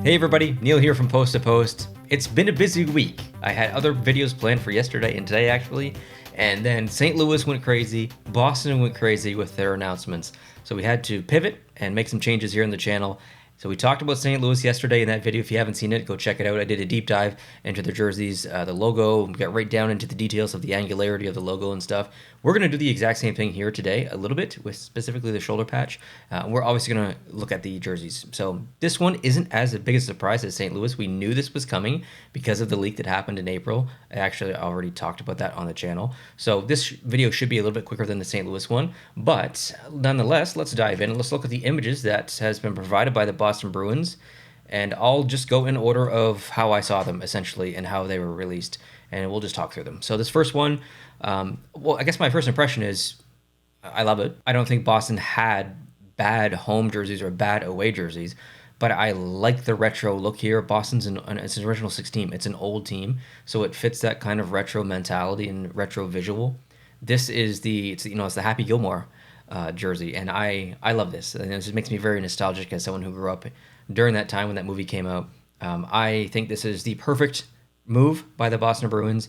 Hey everybody, Neil here from Post to Post. It's been a busy week. I had other videos planned for yesterday and today actually, and then St. Louis went crazy, Boston went crazy with their announcements. So we had to pivot and make some changes here in the channel. So we talked about St. Louis yesterday in that video. If you haven't seen it, go check it out. I did a deep dive into the jerseys, the logo, we got right down into the details of the angularity of the logo and stuff. We're going to do the exact same thing here today, a little bit, with specifically the shoulder patch. We're obviously going to look at the jerseys. So this one isn't as big a surprise as St. Louis. We knew this was coming because of the leak that happened in April. I actually already talked about that on the channel. So this video should be a little bit quicker than the St. Louis one. But nonetheless, let's dive in and let's look at the images that has been provided by the Boston Bruins. And I'll just go in order of how I saw them, essentially, and how they were released. And we'll just talk through them. So this first one, well, I guess my first impression is I love it. I don't think Boston had bad home jerseys or bad away jerseys, but I like the retro look here. Boston's it's an original six team. It's an old team, so it fits that kind of retro mentality and retro visual. This is it's the Happy Gilmore jersey, and I love this. And it just makes me very nostalgic as someone who grew up during that time when that movie came out. I think this is the perfect move by the Boston Bruins.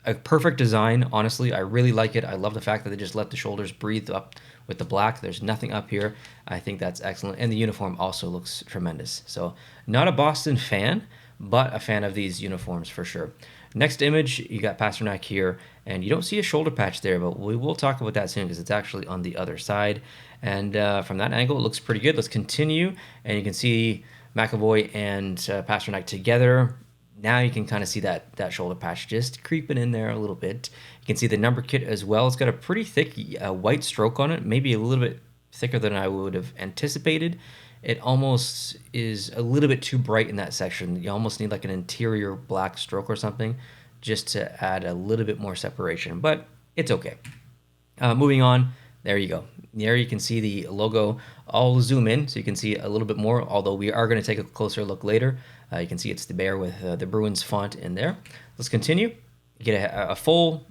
A perfect design, honestly. I really like it. I love the fact that they just let the shoulders breathe up with the black. There's nothing up here. I think that's excellent. And the uniform also looks tremendous. So not a Boston fan, but a fan of these uniforms for sure. Next image, you got Pasternak here, and you don't see a shoulder patch there, but we will talk about that soon because it's actually on the other side. And from that angle, it looks pretty good. Let's continue, and you can see McAvoy and Pasternak together. Now you can kind of see that shoulder patch just creeping in there a little bit. You can see the number kit as well. It's got a pretty thick white stroke on it, maybe a little bit thicker than I would have anticipated. It almost is a little bit too bright in that section. You almost need like an interior black stroke or something just to add a little bit more separation, but it's okay. Moving on, there you go. There you can see the logo. I'll zoom in so you can see a little bit more, although we are going to take a closer look later. You can see it's the bear with the Bruins font in there. Let's continue. Get a full,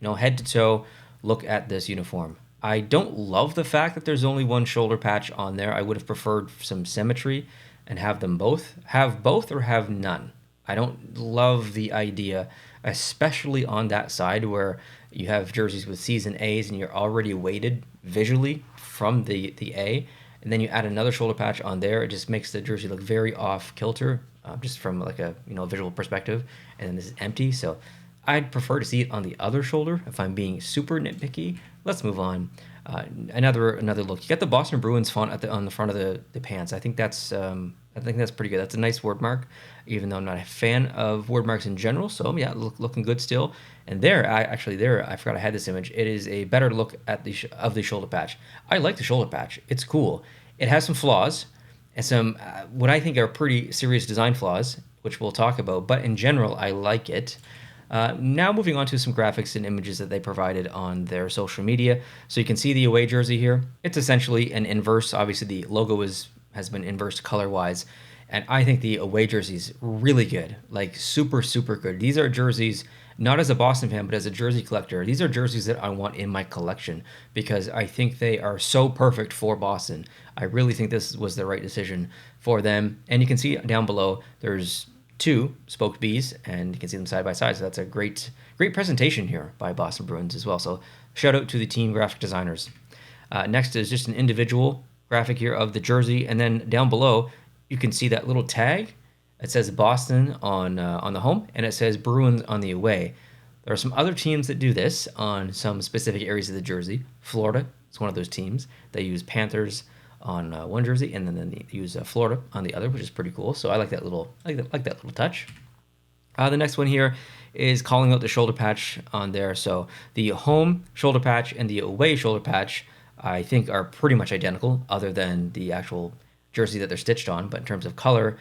head to toe look at this uniform. I don't love the fact that there's only one shoulder patch on there. I would have preferred some symmetry and have them both. Have both or have none. I don't love the idea, especially on that side where you have jerseys with season A's and you're already weighted visually from the A, and then you add another shoulder patch on there. It just makes the jersey look very off kilter, just from like a visual perspective. And then this is empty, so I'd prefer to see it on the other shoulder if I'm being super nitpicky. Let's move on. Another look. You got the Boston Bruins font on the front of the pants. I think that's pretty good. That's a nice word mark, even though I'm not a fan of word marks in general. So yeah, looking good still. And I forgot I had this image. It is a better look at of the shoulder patch. I like the shoulder patch. It's cool. It has some flaws and some what I think are pretty serious design flaws, which we'll talk about. But in general, I like it. Now moving on to some graphics and images that they provided on their social media. So you can see the away jersey here. It's essentially an inverse. Obviously, the logo has been inversed color-wise. And I think the away jersey is really good, like super, super good. These are jerseys, not as a Boston fan, but as a jersey collector. These are jerseys that I want in my collection because I think they are so perfect for Boston. I really think this was the right decision for them. And you can see down below, there's two spoked bees, and you can see them side by side. So that's a great presentation here by Boston Bruins as well. So shout out to the team graphic designers. Next is just an individual graphic here of the jersey, and then down below you can see that little tag. It says Boston on the home, and it says Bruins on the away. There are some other teams that do this on some specific areas of the jersey. Florida is one of those teams. They use Panthers on one jersey, and then they use Florida on the other, which is pretty cool. So I like that little touch. The next one here is calling out the shoulder patch on there. So the home shoulder patch and the away shoulder patch, I think, are pretty much identical, other than the actual jersey that they're stitched on. But in terms of color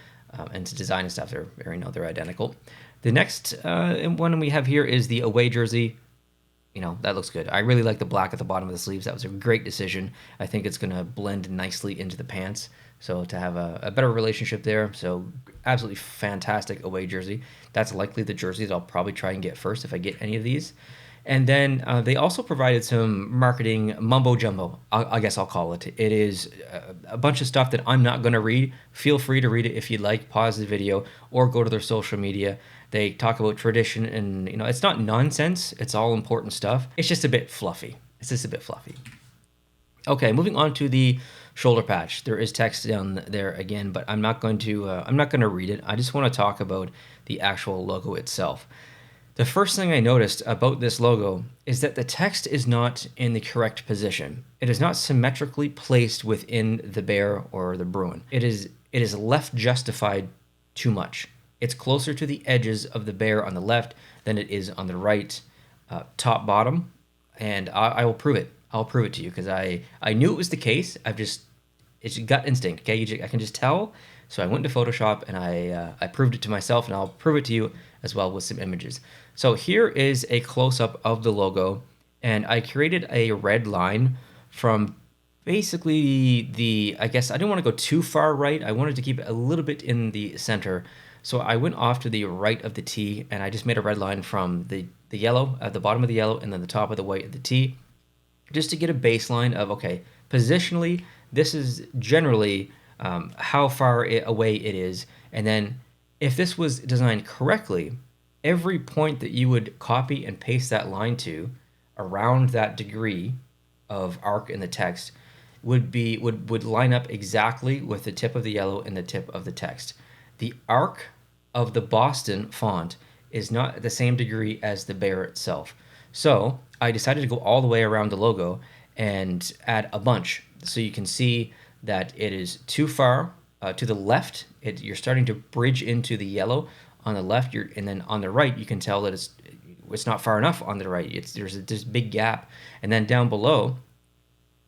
and design and stuff, they're identical. The next one we have here is the away jersey. That looks good. I really like the black at the bottom of the sleeves. That was a great decision. I think it's going to blend nicely into the pants. So to have a better relationship there. So absolutely fantastic away jersey. That's likely the jersey that I'll probably try and get first if I get any of these. And then they also provided some marketing mumbo jumbo, I guess I'll call it. It is a bunch of stuff that I'm not going to read. Feel free to read it if you'd like. Pause the video or go to their social media. They talk about tradition, and it's not nonsense. It's all important stuff. It's just a bit fluffy. It's just a bit fluffy. Okay, moving on to the shoulder patch. There is text down there again, but I'm not going to read it. I just want to talk about the actual logo itself. The first thing I noticed about this logo is that the text is not in the correct position. It is not symmetrically placed within the bear or the Bruin. It is left justified too much. It's closer to the edges of the bear on the left than it is on the right, top, bottom, and I will prove it. I'll prove it to you because I knew it was the case. It's gut instinct. Okay, I can just tell. So I went to Photoshop and I proved it to myself, and I'll prove it to you as well with some images. So here is a close-up of the logo, and I created a red line from basically I guess I didn't want to go too far right. I wanted to keep it a little bit in the center. So I went off to the right of the T, and I just made a red line from the yellow at the bottom of the yellow and then the top of the white of the T, just to get a baseline of, okay, positionally, this is generally how far away it is. And then if this was designed correctly, every point that you would copy and paste that line to around that degree of arc in the text would line up exactly with the tip of the yellow and the tip of the text. The arc of the Boston font is not at the same degree as the bear itself. So I decided to go all the way around the logo and add a bunch. So you can see that it is too far to the left. You're starting to bridge into the yellow on the left, and then on the right you can tell that it's not far enough on the right. There's this big gap, and then down below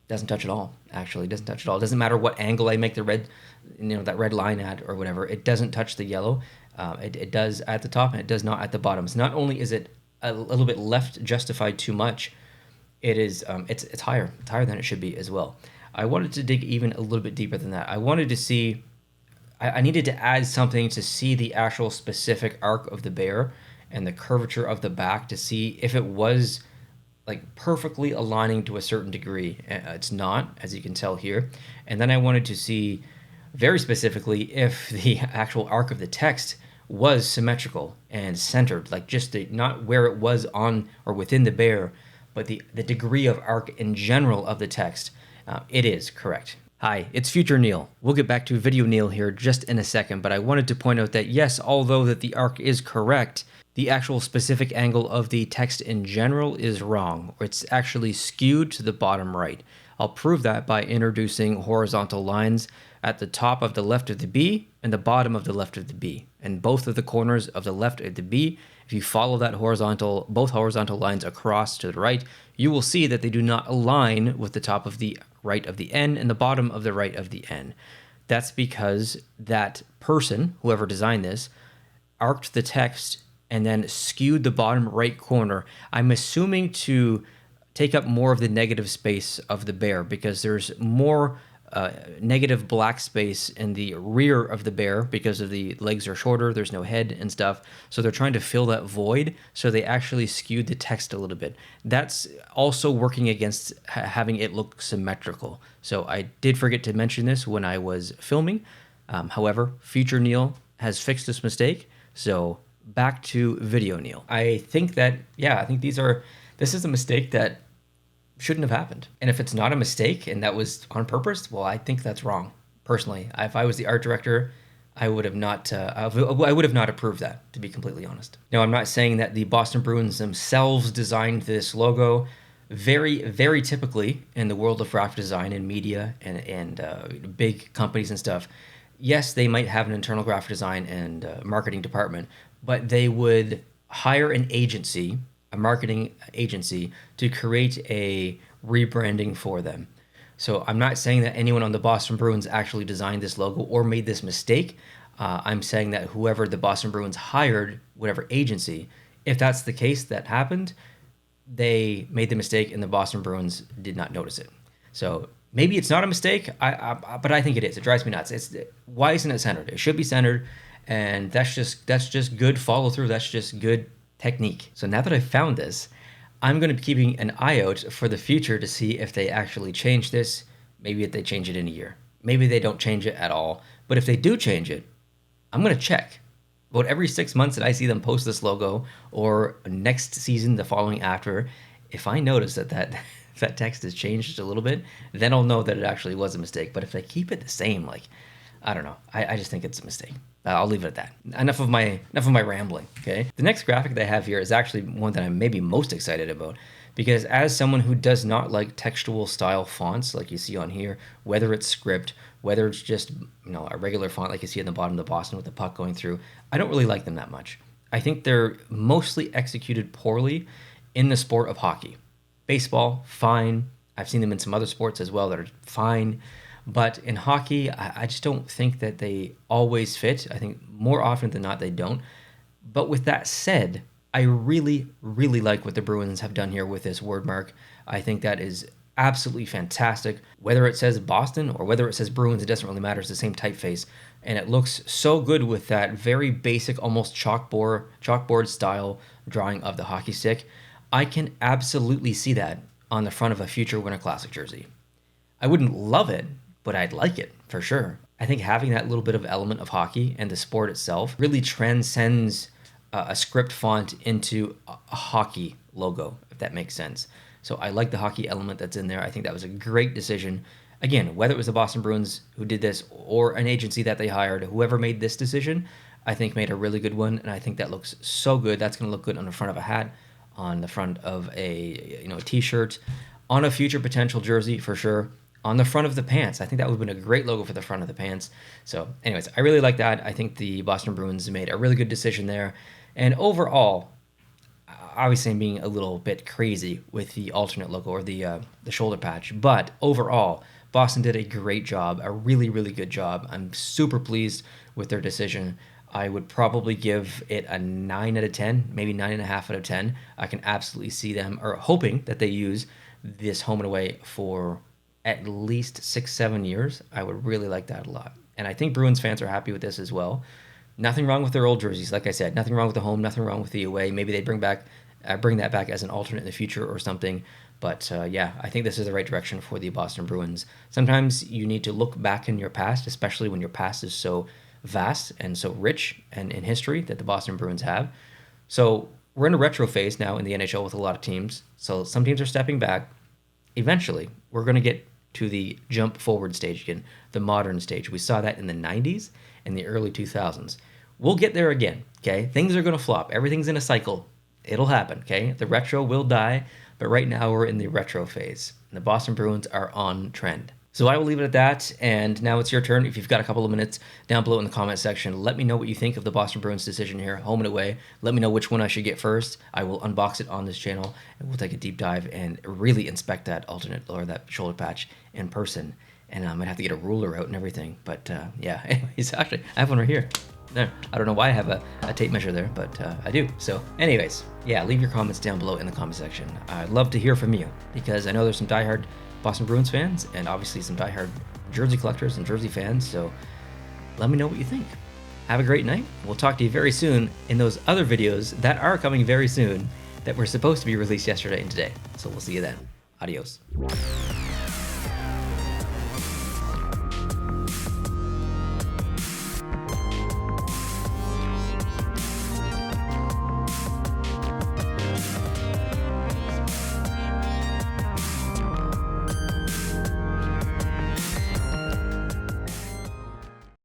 doesn't touch at all. Actually, doesn't touch at all. It doesn't matter what angle I make the red, that red line at or whatever. It doesn't touch the yellow. It does at the top, and it does not at the bottom. So not only is it a little bit left justified too much, it's higher. It's higher than it should be as well. I wanted to dig even a little bit deeper than that. I wanted to see. I needed to add something to see the actual specific arc of the bear and the curvature of the back to see if it was like perfectly aligning to a certain degree. It's not, as you can tell here. And then I wanted to see very specifically if the actual arc of the text was symmetrical and centered, like just not where it was on or within the bear, but the degree of arc in general of the text. It is correct. Hi, it's Future Neil. We'll get back to Video Neil here just in a second, but I wanted to point out that yes, although that the arc is correct, the actual specific angle of the text in general is wrong, or it's actually skewed to the bottom right. I'll prove that by introducing horizontal lines at the top of the left of the B and the bottom of the left of the B. And both of the corners of the left of the B, if you follow that both horizontal lines across to the right, you will see that they do not align with the top of the right of the N and the bottom of the right of the N. That's because that person, whoever designed this, arced the text and then skewed the bottom right corner, I'm assuming to take up more of the negative space of the bear, because there's more negative black space in the rear of the bear because of the legs are shorter, there's no head and stuff. So they're trying to fill that void, so they actually skewed the text a little bit. That's also working against having it look symmetrical. So I did forget to mention this when I was filming. However, Future Neil has fixed this mistake. So back to Video Neil. I think this is a mistake that shouldn't have happened. And if it's not a mistake and that was on purpose, well, I think that's wrong. Personally, if I was the art director, I would have not approved that, to be completely honest. Now, I'm not saying that the Boston Bruins themselves designed this logo. Very, very typically in the world of graphic design and media and big companies and stuff, yes, they might have an internal graphic design and marketing department, but they would hire an agency, a marketing agency, to create a rebranding for them. So I'm not saying that anyone on the Boston Bruins actually designed this logo or made this mistake. I'm saying that whoever the Boston Bruins hired, whatever agency, if that's the case that happened, they made the mistake and the Boston Bruins did not notice it. So maybe it's not a mistake, but I think it is. It drives me nuts. Why isn't it centered? It should be centered, and that's just good follow through. That's just good technique. So now that I've found this, I'm going to be keeping an eye out for the future to see if they actually change this. Maybe if they change it in a year. Maybe they don't change it at all. But if they do change it, I'm going to check. About every 6 months that I see them post this logo, or next season, the following after, if I notice that text has changed a little bit, then I'll know that it actually was a mistake. But if they keep it the same, like, I don't know. I just think it's a mistake. I'll leave it at that. Enough of my rambling, okay? The next graphic that I have here is actually one that I'm maybe most excited about, because as someone who does not like textual style fonts like you see on here, whether it's script, whether it's just, a regular font like you see at the bottom of the Boston with the puck going through, I don't really like them that much. I think they're mostly executed poorly in the sport of hockey. Baseball, fine. I've seen them in some other sports as well that are fine. But in hockey, I just don't think that they always fit. I think more often than not, they don't. But with that said, I really, really like what the Bruins have done here with this word mark. I think that is absolutely fantastic. Whether it says Boston or whether it says Bruins, it doesn't really matter. It's the same typeface. And it looks so good with that very basic, almost chalkboard style drawing of the hockey stick. I can absolutely see that on the front of a future Winter Classic jersey. I wouldn't love it, but I'd like it for sure. I think having that little bit of element of hockey and the sport itself really transcends a script font into a hockey logo, if that makes sense. So I like the hockey element that's in there. I think that was a great decision. Again, whether it was the Boston Bruins who did this or an agency that they hired, whoever made this decision, I think made a really good one. And I think that looks so good. That's going to look good on the front of a hat, on the front of a t-shirt, on a future potential jersey for sure. On the front of the pants. I think that would have been a great logo for the front of the pants. So anyways, I really like that. I think the Boston Bruins made a really good decision there. And overall, obviously I'm being a little bit crazy with the alternate logo or the shoulder patch, but overall, Boston did a great job, a really, really good job. I'm super pleased with their decision. I would probably give it a 9 out of 10, maybe 9.5 out of 10. I can absolutely see them, or hoping that they use this home and away for at least 6-7 years. I would really like that a lot. And I think Bruins fans are happy with this as well. Nothing wrong with their old jerseys, like I said. Nothing wrong with the home, nothing wrong with the away. Maybe they bring that back as an alternate in the future or something. But yeah, I think this is the right direction for the Boston Bruins. Sometimes you need to look back in your past, especially when your past is so vast and so rich and in history that the Boston Bruins have. So we're in a retro phase now in the NHL with a lot of teams. So some teams are stepping back. Eventually, we're going to get to the jump forward stage again, the modern stage. We saw that in the 90s and the early 2000s. We'll get there again, okay? Things are going to flop. Everything's in a cycle. It'll happen, okay? The retro will die, but right now we're in the retro phase. And the Boston Bruins are on trend. So I will leave it at that, and now it's your turn. If you've got a couple of minutes down below in the comment section, let me know what you think of the Boston Bruins decision here, home and away. Let me know which one I should get first. I will unbox it on this channel, and we'll take a deep dive and really inspect that alternate or that shoulder patch in person. And I might have to get a ruler out and everything. But yeah, anyways, actually, I have one right here. There. I don't know why I have a tape measure there, but I do. So anyways, yeah, leave your comments down below in the comment section. I'd love to hear from you, because I know there's some diehard Boston Bruins fans and obviously some diehard jersey collectors and jersey fans. So let me know what you think. Have a great night. We'll talk to you very soon in those other videos that are coming very soon that were supposed to be released yesterday and today. So we'll see you then. Adios.